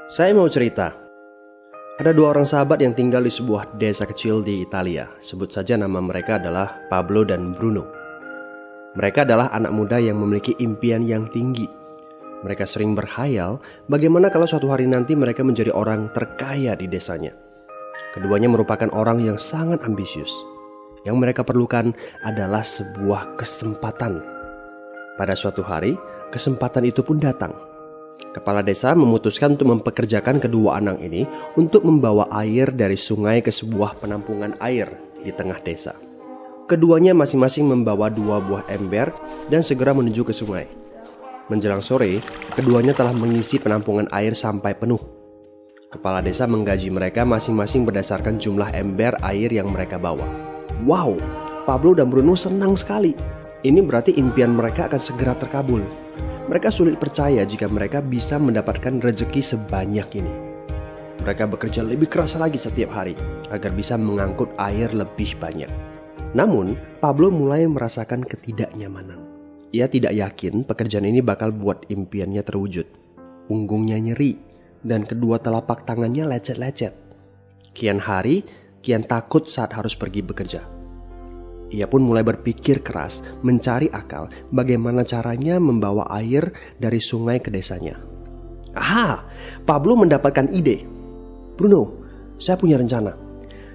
Saya mau cerita. Ada dua orang sahabat yang tinggal di sebuah desa kecil di Italia. Sebut saja nama mereka adalah Pablo dan Bruno. Mereka adalah anak muda yang memiliki impian yang tinggi. Mereka sering berkhayal bagaimana kalau suatu hari nanti mereka menjadi orang terkaya di desanya. Keduanya merupakan orang yang sangat ambisius. Yang mereka perlukan adalah sebuah kesempatan. Pada suatu hari, kesempatan itu pun datang. Kepala desa memutuskan untuk mempekerjakan kedua anak ini untuk membawa air dari sungai ke sebuah penampungan air di tengah desa. Keduanya masing-masing membawa 2 buah ember dan segera menuju ke sungai. Menjelang sore, keduanya telah mengisi penampungan air sampai penuh. Kepala desa menggaji mereka masing-masing berdasarkan jumlah ember air yang mereka bawa. Wow, Pablo dan Bruno senang sekali. Ini berarti impian mereka akan segera terkabul. Mereka sulit percaya jika mereka bisa mendapatkan rezeki sebanyak ini. Mereka bekerja lebih keras lagi setiap hari agar bisa mengangkut air lebih banyak. Namun, Pablo mulai merasakan ketidaknyamanan. Ia tidak yakin pekerjaan ini bakal buat impiannya terwujud. Punggungnya nyeri dan kedua telapak tangannya lecet-lecet. Kian hari, kian takut saat harus pergi bekerja. Ia pun mulai berpikir keras mencari akal bagaimana caranya membawa air dari sungai ke desanya. Aha, Pablo mendapatkan ide. Bruno, saya punya rencana.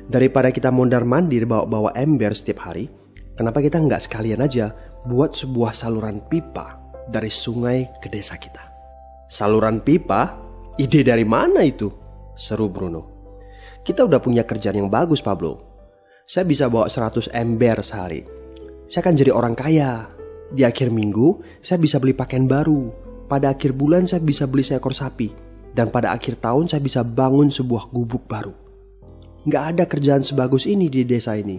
Daripada kita mondar-mandir bawa-bawa ember setiap hari, kenapa kita nggak sekalian aja buat sebuah saluran pipa dari sungai ke desa kita? Saluran pipa? Ide dari mana itu? Seru Bruno. Kita udah punya kerjaan yang bagus, Pablo. Saya bisa bawa 100 ember sehari. Saya akan jadi orang kaya. Di akhir minggu, saya bisa beli pakaian baru. Pada akhir bulan, saya bisa beli seekor sapi. Dan pada akhir tahun, saya bisa bangun sebuah gubuk baru. Nggak ada kerjaan sebagus ini di desa ini.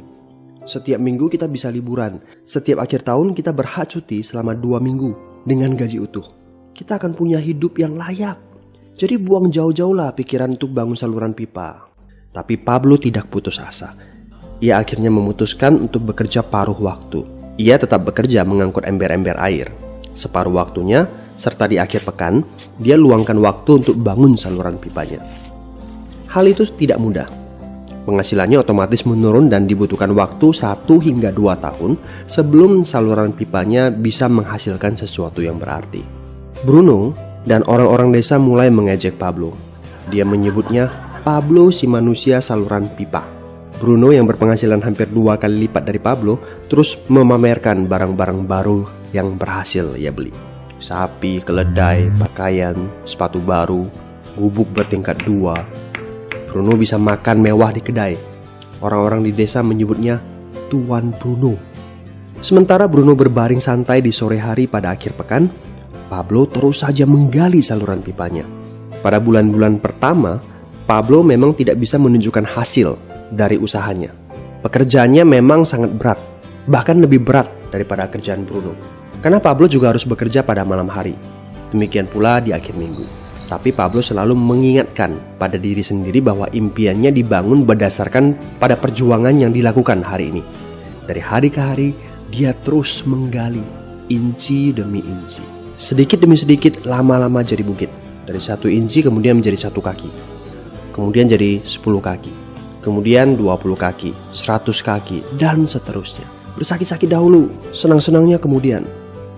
Setiap minggu kita bisa liburan. Setiap akhir tahun, kita berhak cuti selama 2 minggu dengan gaji utuh. Kita akan punya hidup yang layak. Jadi buang jauh-jauhlah pikiran untuk bangun saluran pipa. Tapi Pablo tidak putus asa. Ia akhirnya memutuskan untuk bekerja paruh waktu. Ia tetap bekerja mengangkut ember-ember air. Separuh waktunya, serta di akhir pekan, dia luangkan waktu untuk bangun saluran pipanya. Hal itu tidak mudah. Penghasilannya otomatis menurun dan dibutuhkan waktu 1 hingga 2 tahun sebelum saluran pipanya bisa menghasilkan sesuatu yang berarti. Bruno dan orang-orang desa mulai mengejek Pablo. Dia menyebutnya Pablo si manusia saluran pipa. Bruno yang berpenghasilan hampir 2 kali lipat dari Pablo terus memamerkan barang-barang baru yang berhasil ia beli. Sapi, keledai, pakaian, sepatu baru, gubuk bertingkat 2. Bruno bisa makan mewah di kedai. Orang-orang di desa menyebutnya Tuan Bruno. Sementara Bruno berbaring santai di sore hari pada akhir pekan, Pablo terus saja menggali saluran pipanya. Pada bulan-bulan pertama, Pablo memang tidak bisa menunjukkan hasil dari usahanya. Pekerjaannya memang sangat berat, bahkan lebih berat daripada kerjaan Bruno. Karena Pablo juga harus bekerja pada malam hari. Demikian pula di akhir minggu. Tapi Pablo selalu mengingatkan pada diri sendiri bahwa impiannya dibangun berdasarkan pada perjuangan yang dilakukan hari ini. Dari hari ke hari, dia terus menggali, inci demi inci. Sedikit demi sedikit, lama-lama jadi bukit. Dari 1 inci kemudian menjadi 1 kaki. Kemudian jadi 10 kaki. Kemudian 20 kaki, 100 kaki, dan seterusnya. Bersakit-sakit dahulu, senang-senangnya kemudian.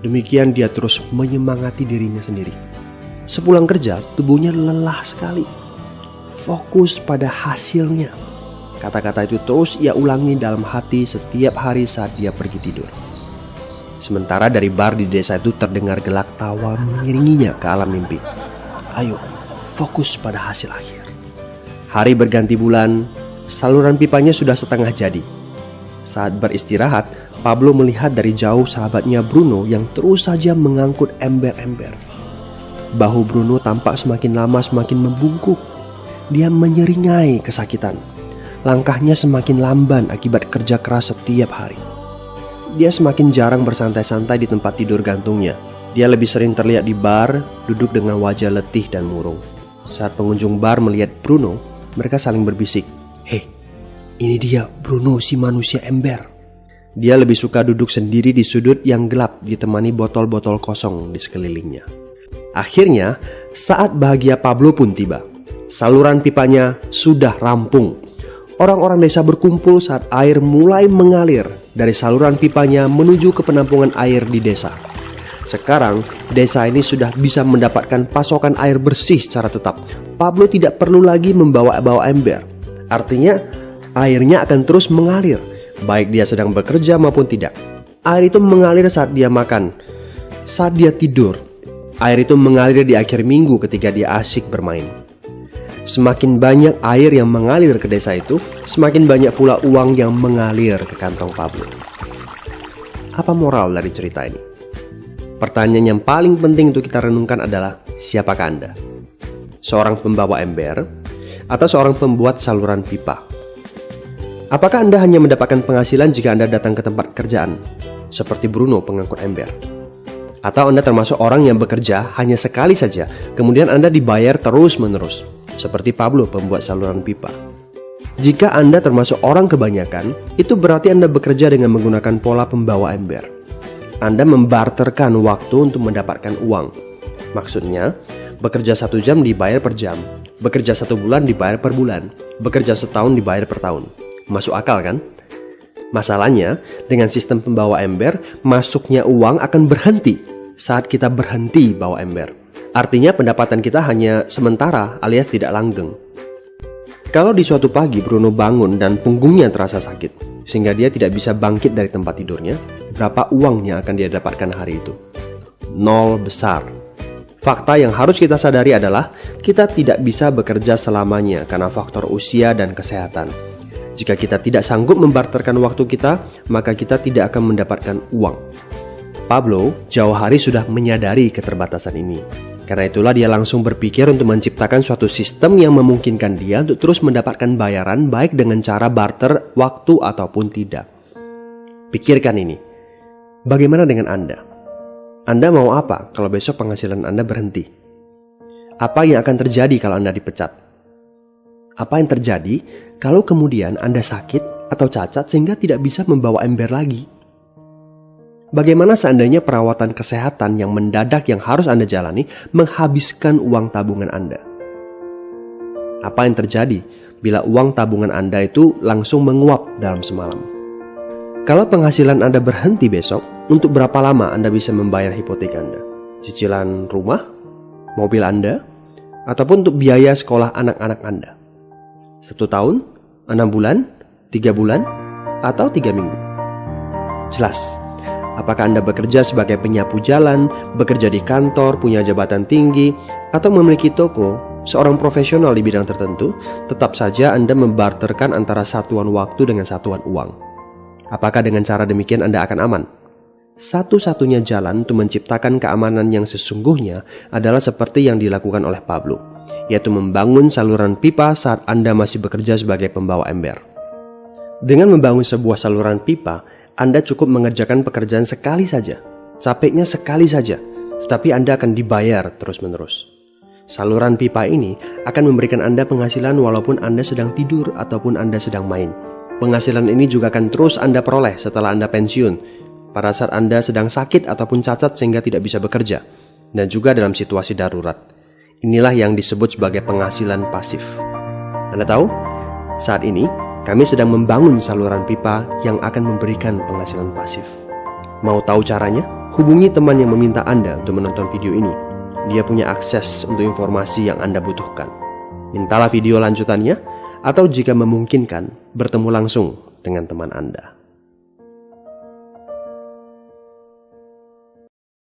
Demikian dia terus menyemangati dirinya sendiri. Sepulang kerja, tubuhnya lelah sekali. Fokus pada hasilnya. Kata-kata itu terus ia ulangi dalam hati setiap hari saat dia pergi tidur. Sementara dari bar di desa itu terdengar gelak tawa mengiringinya ke alam mimpi. Ayo, fokus pada hasil akhir. Hari berganti bulan, saluran pipanya sudah setengah jadi. Saat beristirahat, Pablo melihat dari jauh sahabatnya Bruno yang terus saja mengangkut ember-ember. Bahu Bruno tampak semakin lama semakin membungkuk. Dia menyeringai kesakitan. Langkahnya semakin lamban akibat kerja keras setiap hari. Dia semakin jarang bersantai-santai di tempat tidur gantungnya. Dia lebih sering terlihat di bar, duduk dengan wajah letih dan murung. Saat pengunjung bar melihat Bruno, mereka saling berbisik. Hei, ini dia Bruno si manusia ember. Dia lebih suka duduk sendiri di sudut yang gelap ditemani botol-botol kosong di sekelilingnya. Akhirnya, saat bahagia Pablo pun tiba. Saluran pipanya sudah rampung. Orang-orang desa berkumpul saat air mulai mengalir dari saluran pipanya menuju ke penampungan air di desa. Sekarang, desa ini sudah bisa mendapatkan pasokan air bersih secara tetap. Pablo tidak perlu lagi membawa ember. Artinya, airnya akan terus mengalir, baik dia sedang bekerja maupun tidak. Air itu mengalir saat dia makan, saat dia tidur. Air itu mengalir di akhir minggu ketika dia asyik bermain. Semakin banyak air yang mengalir ke desa itu, semakin banyak pula uang yang mengalir ke kantong Pablo. Apa moral dari cerita ini? Pertanyaan yang paling penting untuk kita renungkan adalah, siapakah Anda? Seorang pembawa ember atau seorang pembuat saluran pipa? Apakah Anda hanya mendapatkan penghasilan jika Anda datang ke tempat kerjaan, seperti Bruno pengangkut ember? Atau Anda termasuk orang yang bekerja hanya sekali saja, kemudian Anda dibayar terus-menerus, seperti Pablo pembuat saluran pipa? Jika Anda termasuk orang kebanyakan, itu berarti Anda bekerja dengan menggunakan pola pembawa ember. Anda membarterkan waktu untuk mendapatkan uang. Maksudnya, bekerja 1 jam dibayar per jam, bekerja 1 bulan dibayar per bulan, bekerja setahun dibayar per tahun. Masuk akal kan? Masalahnya, dengan sistem pembawa ember, masuknya uang akan berhenti saat kita berhenti bawa ember. Artinya pendapatan kita hanya sementara alias tidak langgeng. Kalau di suatu pagi Bruno bangun dan punggungnya terasa sakit, sehingga dia tidak bisa bangkit dari tempat tidurnya, berapa uang yang akan dia dapatkan hari itu? 0 besar. Fakta yang harus kita sadari adalah kita tidak bisa bekerja selamanya karena faktor usia dan kesehatan. Jika kita tidak sanggup membarterkan waktu kita, maka kita tidak akan mendapatkan uang. Pablo jauh hari sudah menyadari keterbatasan ini. Karena itulah dia langsung berpikir untuk menciptakan suatu sistem yang memungkinkan dia untuk terus mendapatkan bayaran baik dengan cara barter waktu ataupun tidak. Pikirkan ini. Bagaimana dengan Anda? Anda mau apa kalau besok penghasilan Anda berhenti? Apa yang akan terjadi kalau Anda dipecat? Apa yang terjadi kalau kemudian Anda sakit atau cacat sehingga tidak bisa membawa ember lagi? Bagaimana seandainya perawatan kesehatan yang mendadak yang harus Anda jalani menghabiskan uang tabungan Anda? Apa yang terjadi bila uang tabungan Anda itu langsung menguap dalam semalam? Kalau penghasilan Anda berhenti besok, untuk berapa lama Anda bisa membayar hipotek Anda? Cicilan rumah, mobil Anda, ataupun untuk biaya sekolah anak-anak Anda? 1 tahun, 6 bulan, 3 bulan, atau 3 minggu? Jelas. Apakah Anda bekerja sebagai penyapu jalan, bekerja di kantor, punya jabatan tinggi, atau memiliki toko, seorang profesional di bidang tertentu, tetap saja Anda membarterkan antara satuan waktu dengan satuan uang. Apakah dengan cara demikian Anda akan aman? Satu-satunya jalan untuk menciptakan keamanan yang sesungguhnya adalah seperti yang dilakukan oleh Pablo, yaitu membangun saluran pipa saat Anda masih bekerja sebagai pembawa ember. Dengan membangun sebuah saluran pipa, Anda cukup mengerjakan pekerjaan sekali saja, capeknya sekali saja, tetapi Anda akan dibayar terus-menerus. Saluran pipa ini akan memberikan Anda penghasilan walaupun Anda sedang tidur ataupun Anda sedang main. Penghasilan ini juga akan terus Anda peroleh setelah Anda pensiun, pada saat Anda sedang sakit ataupun cacat sehingga tidak bisa bekerja, dan juga dalam situasi darurat. Inilah yang disebut sebagai penghasilan pasif. Anda tahu, saat ini kami sedang membangun saluran pipa yang akan memberikan penghasilan pasif. Mau tahu caranya? Hubungi teman yang meminta Anda untuk menonton video ini. Dia punya akses untuk informasi yang Anda butuhkan. Mintalah video lanjutannya, atau jika memungkinkan, bertemu langsung dengan teman Anda.